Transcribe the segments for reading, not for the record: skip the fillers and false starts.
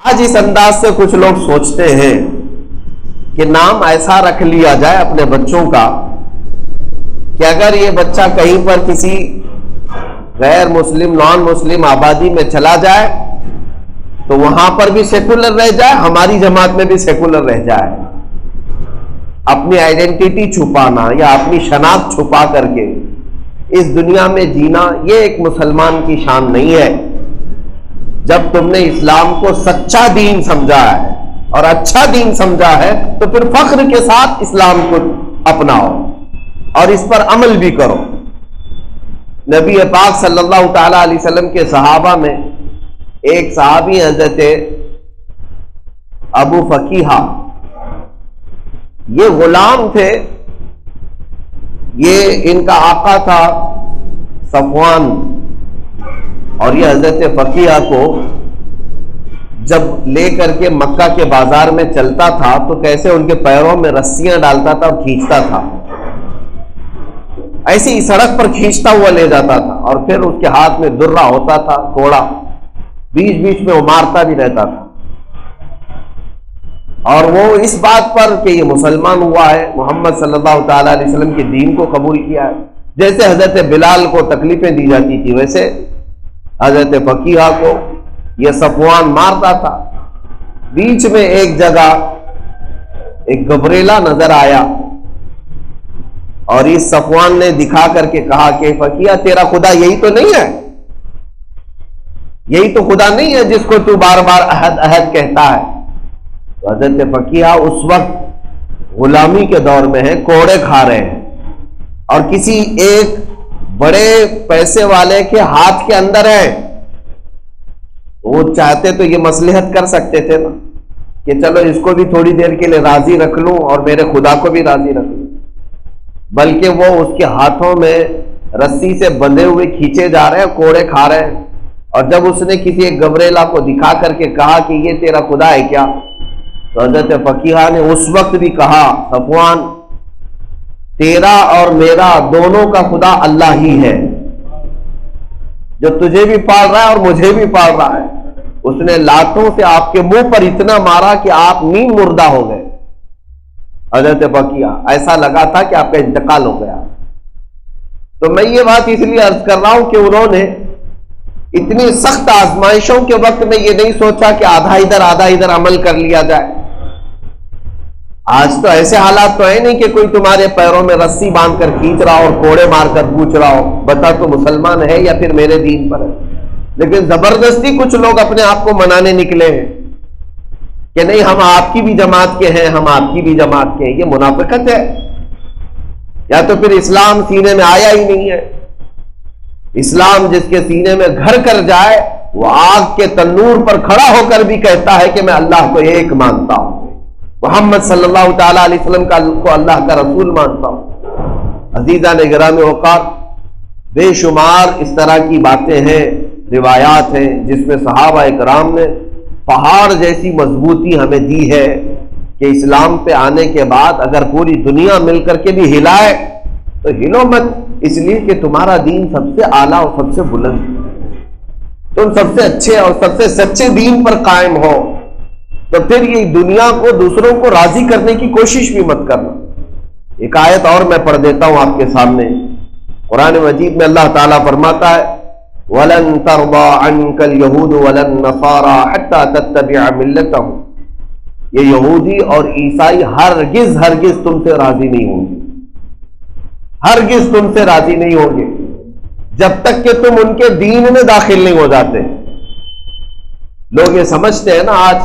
آج اس انداز سے کچھ لوگ سوچتے ہیں کہ نام ایسا رکھ لیا جائے اپنے بچوں کا کہ اگر یہ بچہ کہیں پر کسی غیر مسلم نان مسلم آبادی میں چلا جائے تو وہاں پر بھی سیکولر رہ جائے، ہماری جماعت میں بھی سیکولر رہ جائے۔ اپنی آئیڈینٹی چھپانا یا اپنی شناخت چھپا کر کے اس دنیا میں جینا، یہ ایک مسلمان کی شان نہیں ہے۔ جب تم نے اسلام کو سچا دین سمجھا ہے اور اچھا دین سمجھا ہے تو پھر فخر کے ساتھ اسلام کو اپناؤ اور اس پر عمل بھی کرو۔ نبی پاک صلی اللہ تعالی علیہ وسلم کے صحابہ میں ایک صحابی حضرت ابو فقیہہ، یہ غلام تھے، یہ ان کا آقا تھا صفوان، اور یہ حضرت فقیہہ کو جب لے کر کے مکہ کے بازار میں چلتا تھا تو کیسے ان کے پیروں میں رسیاں ڈالتا تھا اور کھینچتا تھا، ایسی ہی سڑک پر کھینچتا ہوا لے جاتا تھا، اور پھر اس کے ہاتھ میں درہ ہوتا تھا کوڑا، بیچ بیچ میں وہ مارتا بھی رہتا تھا، اور وہ اس بات پر کہ یہ مسلمان ہوا ہے، محمد صلی اللہ تعالی علیہ وسلم کے دین کو قبول کیا ہے۔ جیسے حضرت بلال کو تکلیفیں دی جاتی تھی ویسے حضرت فقیہہ کو یہ صفوان مارتا تھا۔ بیچ میں ایک جگہ ایک گبریلا نظر آیا اور اس صفوان نے دکھا کر کے کہا کہ فقیہہ تیرا خدا یہی تو نہیں ہے، یہی تو خدا نہیں ہے جس کو تو بار بار احد احد کہتا ہے۔ تو حضرت فقیہہ اس وقت غلامی کے دور میں ہے، کوڑے کھا رہے ہیں، اور کسی ایک بڑے پیسے والے کے ہاتھ کے اندر ہے، وہ چاہتے تو یہ مصلحت کر سکتے تھے نا کہ چلو اس کو بھی تھوڑی دیر کے لیے راضی رکھ لوں اور میرے خدا کو بھی راضی رکھ لوں، بلکہ وہ اس کے ہاتھوں میں رسی سے بندھے ہوئے کھینچے جا رہے ہیں، کوڑے کھا رہے ہیں۔ اور جب اس نے کسی ایک گبریلا کو دکھا کر کے کہا کہ یہ تیرا خدا ہے کیا، تو حضرت فقیہہ نے اس وقت بھی کہا صفوان تیرا اور میرا دونوں کا خدا اللہ ہی ہے، جو تجھے بھی پال رہا ہے اور مجھے بھی پال رہا ہے۔ اس نے لاتوں سے آپ کے منہ پر اتنا مارا کہ آپ نیم مردہ ہو گئے۔ حضرت فقیہہ ایسا لگا تھا کہ آپ کا انتقال ہو گیا۔ تو میں یہ بات اس لیے عرض کر رہا ہوں کہ انہوں نے اتنی سخت آزمائشوں کے وقت میں یہ نہیں سوچا کہ آدھا ادھر عمل کر لیا جائے۔ آج تو ایسے حالات تو ہے نہیں کہ کوئی تمہارے پیروں میں رسی باندھ کر کھینچ رہا ہو اور کوڑے مار کر پوچھ رہا ہو بتا تو مسلمان ہے یا پھر میرے دین پر ہے، لیکن زبردستی کچھ لوگ اپنے آپ کو منانے نکلے ہیں کہ نہیں ہم آپ کی بھی جماعت کے ہیں، ہم آپ کی بھی جماعت کے ہیں۔ یہ منافقت ہے، یا تو پھر اسلام سینے میں آیا ہی نہیں ہے۔ اسلام جس کے سینے میں گھر کر جائے وہ آگ کے تنور پر کھڑا ہو کر بھی کہتا ہے کہ میں اللہ کو ایک مانتا ہوں، محمد صلی اللہ تعالی علیہ وسلم کو اللہ کا رسول مانتا ہوں۔ عزیزان گرامی اوقات، بے شمار اس طرح کی باتیں ہیں، روایات ہیں جس میں صحابہ اکرام نے پہاڑ جیسی مضبوطی ہمیں دی ہے کہ اسلام پہ آنے کے بعد اگر پوری دنیا مل کر کے بھی ہلائے تو ہلو مت، اس لیے کہ تمہارا دین سب سے اعلیٰ اور سب سے بلند ہے، تم سب سے اچھے اور سب سے سچے دین پر قائم ہو، تو پھر یہ دنیا کو دوسروں کو راضی کرنے کی کوشش بھی مت کرنا۔ ایک آیت اور میں پڑھ دیتا ہوں آپ کے سامنے، قرآن مجید میں اللہ تعالیٰ فرماتا ہے وَلَن تَرْضَى عَنْكَ الْيَهُودُ وَلَا النَّصَارَى حَتَّى تَتَّبِعَ مِلَّتَهُمْ، یہ یہودی اور عیسائی ہرگز تم سے راضی نہیں ہوں گے، ہرگز تم سے راضی نہیں ہوں گے جب تک کہ تم ان کے دین میں داخل نہیں ہو جاتے۔ لوگ یہ سمجھتے ہیں نا آج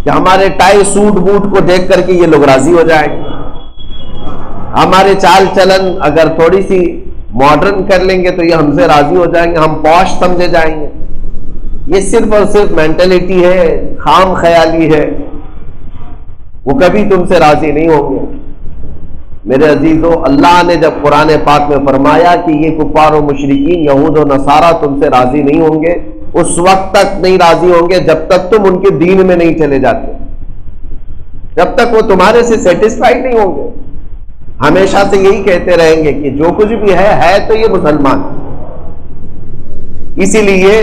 کہ ہمارے ٹائی سوٹ بوٹ کو دیکھ کر کے یہ لوگ راضی ہو جائیں گے، ہمارے چال چلن اگر تھوڑی سی ماڈرن کر لیں گے تو یہ ہم سے راضی ہو جائیں گے، ہم پوش سمجھے جائیں گے۔ یہ صرف اور صرف مینٹلٹی ہے، خام خیالی ہے، وہ کبھی تم سے راضی نہیں ہوں گے۔ میرے عزیزو، اللہ نے جب قرآن پاک میں فرمایا کہ یہ کفار و مشرکین یہود و نصارہ تم سے راضی نہیں ہوں گے، اس وقت تک نہیں راضی ہوں گے جب تک تم ان کے دین میں نہیں چلے جاتے، جب تک وہ تمہارے سے سیٹسفائی نہیں ہوں گے، ہمیشہ سے یہی کہتے رہیں گے کہ جو کچھ بھی ہے تو یہ مسلمان۔ اسی لیے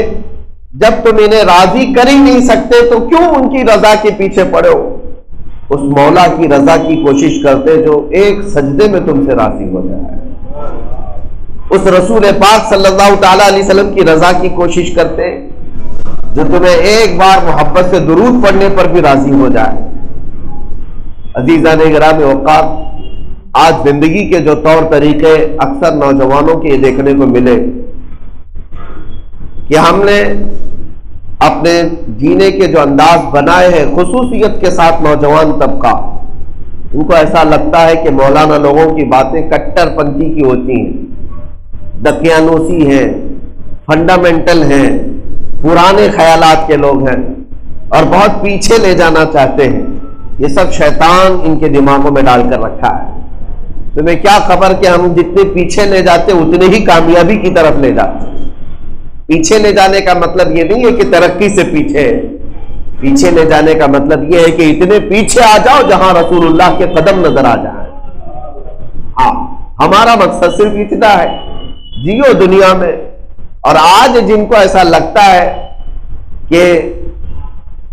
جب تم انہیں راضی کر ہی نہیں سکتے تو کیوں ان کی رضا کے پیچھے پڑے ہو؟ اس مولا کی رضا کی کوشش کرتے جو ایک سجدے میں تم سے راضی ہو جائے، اس رسول پاک صلی اللہ تعالی علیہ وسلم کی رضا کی کوشش کرتے جو تمہیں ایک بار محبت سے درود پڑھنے پر بھی راضی ہو جائے۔ عزیزان گرامی اوقات، آج زندگی کے جو طور طریقے اکثر نوجوانوں کے دیکھنے کو ملے کہ ہم نے اپنے جینے کے جو انداز بنائے ہیں، خصوصیت کے ساتھ نوجوان طبقہ، ان کو ایسا لگتا ہے کہ مولانا لوگوں کی باتیں کٹر پنتھی کی ہوتی ہیں، دقیانوسی ہیں، فنڈامنٹل ہیں، پرانے خیالات کے لوگ ہیں اور بہت پیچھے لے جانا چاہتے ہیں۔ یہ سب شیطان ان کے دماغوں میں ڈال کر رکھا ہے۔ تمہیں کیا خبر کہ ہم جتنے پیچھے لے جاتے اتنے ہی کامیابی کی طرف لے جاتے۔ پیچھے لے جانے کا مطلب یہ نہیں ہے کہ ترقی سے پیچھے لے جانے کا مطلب یہ ہے کہ اتنے پیچھے آ جاؤ جہاں رسول اللہ کے قدم نظر آ جائیں۔ ہاں، ہمارا مقصد صرف اتنا ہے، جیو دنیا میں۔ اور آج جن کو ایسا لگتا ہے کہ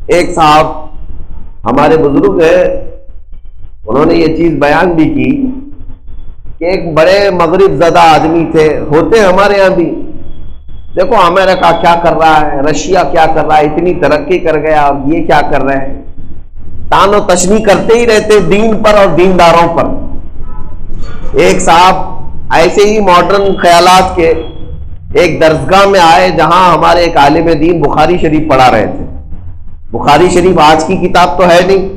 ایک صاحب ہمارے بزرگ ہیں، انہوں نے یہ چیز بیان بھی کی کہ ایک بڑے مغرب زدہ آدمی تھے، ہوتے ہمارے یہاں بھی، دیکھو امریکہ کیا کر رہا ہے، رشیا کیا کر رہا ہے، اتنی ترقی کر گیا، اور یہ کیا کر رہے ہیں، تان و تشنیع کرتے ہی رہتے دین پر اور دینداروں پر۔ ایک صاحب ایسے ہی ماڈرن خیالات کے ایک درسگاہ میں آئے جہاں ہمارے ایک عالم دین بخاری شریف پڑھا رہے تھے۔ بخاری شریف آج کی کتاب تو ہے نہیں،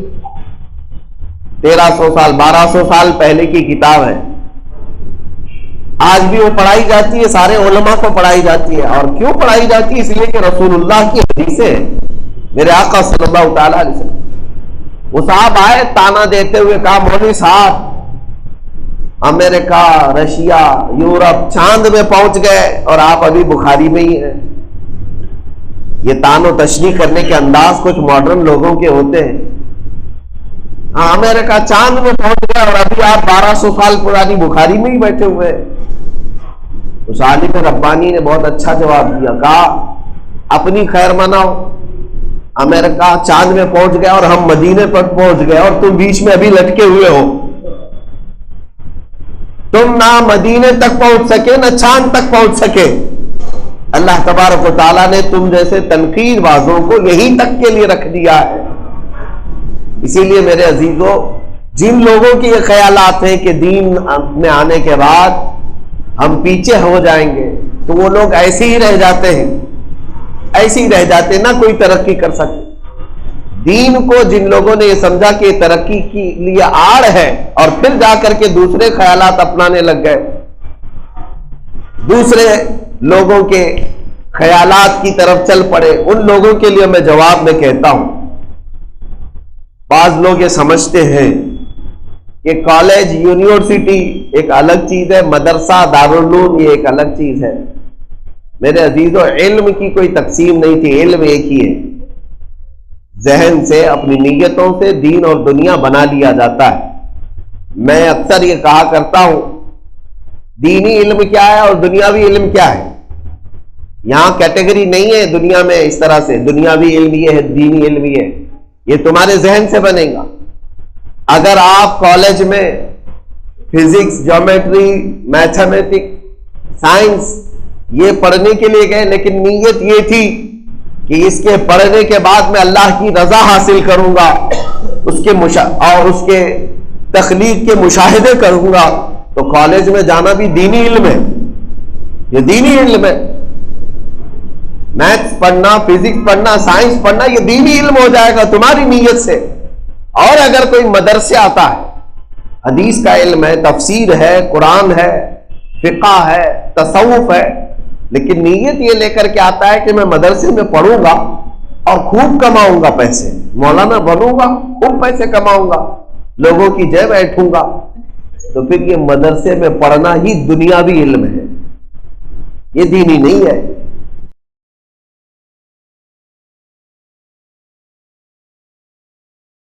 1300 سال 1200 سال پہلے کی کتاب ہے، آج بھی وہ پڑھائی جاتی ہے، سارے علماء کو پڑھائی جاتی ہے۔ اور کیوں پڑھائی جاتی ہے؟ اس لیے کہ رسول اللہ کی حدیثیں، میرے آقا صلی اللہ تعالی علیہ وسلم۔ وہ صاحب آئے تانا دیتے ہوئے، کہا مولوی صاحب امریکہ، رشیا، یورپ، چاند میں پہنچ گئے اور آپ ابھی بخاری میں ہی ہیں۔ یہ تان و تشنیع کرنے کے انداز کچھ ماڈرن لوگوں کے ہوتے ہیں۔ ہاں، امریکہ چاند میں پہنچ گئے اور ابھی آپ 1200 سال پرانی بخاری میں ہی بیٹھے ہوئے۔ اس عالم ربانی نے بہت اچھا جواب دیا، کہا اپنی خیر مناؤ، امریکہ چاند میں پہنچ گیا اور ہم مدینے پر پہنچ گئے اور تم بیچ میں ابھی لٹکے ہوئے ہو۔ تم نہ مدینے تک پہنچ سکے نہ چاند تک پہنچ سکے۔ اللہ تبارک و تعالیٰ نے تم جیسے تنقید بازوں کو یہیں تک کے لیے رکھ دیا ہے۔ اسی لیے میرے عزیزوں، جن لوگوں کے یہ خیالات ہیں کہ دین میں آنے کے بعد ہم پیچھے ہو جائیں گے، تو وہ لوگ ایسے ہی رہ جاتے ہیں، ایسے ہی رہ جاتے، نہ کوئی ترقی کر سکتے۔ دین کو جن لوگوں نے یہ سمجھا کہ ترقی کے لیے آڑ ہے اور پھر جا کر کے دوسرے خیالات اپنانے لگ گئے، دوسرے لوگوں کے خیالات کی طرف چل پڑے، ان لوگوں کے لیے میں جواب میں کہتا ہوں، بعض لوگ یہ سمجھتے ہیں کہ کالج یونیورسٹی ایک الگ چیز ہے، مدرسہ دارالعلوم یہ ایک الگ چیز ہے۔ میرے عزیزوں، علم کی کوئی تقسیم نہیں تھی، علم ایک ہی ہے۔ ذہن سے، اپنی نیتوں سے دین اور دنیا بنا لیا جاتا ہے۔ میں اکثر یہ کہا کرتا ہوں، دینی علم کیا ہے اور دنیاوی علم کیا ہے؟ یہاں کیٹیگری نہیں ہے دنیا میں اس طرح سے، دنیاوی علم یہ ہے، دینی علم یہ ہے، یہ تمہارے ذہن سے بنے گا۔ اگر آپ کالج میں فزکس، جیومیٹری، میتھمیٹکس، سائنس یہ پڑھنے کے لیے گئے، لیکن نیت یہ تھی کہ اس کے پڑھنے کے بعد میں اللہ کی رضا حاصل کروں گا، اور اس کے تخلیق کے مشاہدے کروں گا، تو کالج میں جانا بھی دینی علم ہے، یہ دینی علم ہے۔ میتھس پڑھنا، فزکس پڑھنا، سائنس پڑھنا یہ دینی علم ہو جائے گا تمہاری نیت سے۔ اور اگر کوئی مدرسے آتا ہے، حدیث کا علم ہے، تفسیر ہے، قرآن ہے، فقہ ہے، تصوف ہے، لیکن نیت یہ لے کر کے آتا ہے کہ میں مدرسے میں پڑھوں گا اور خوب کماؤں گا پیسے، مولانا بنوں گا، خوب پیسے کماؤں گا، لوگوں کی جے بیٹھوں گا، تو پھر یہ مدرسے میں پڑھنا ہی دنیاوی علم ہے، یہ دینی نہیں ہے۔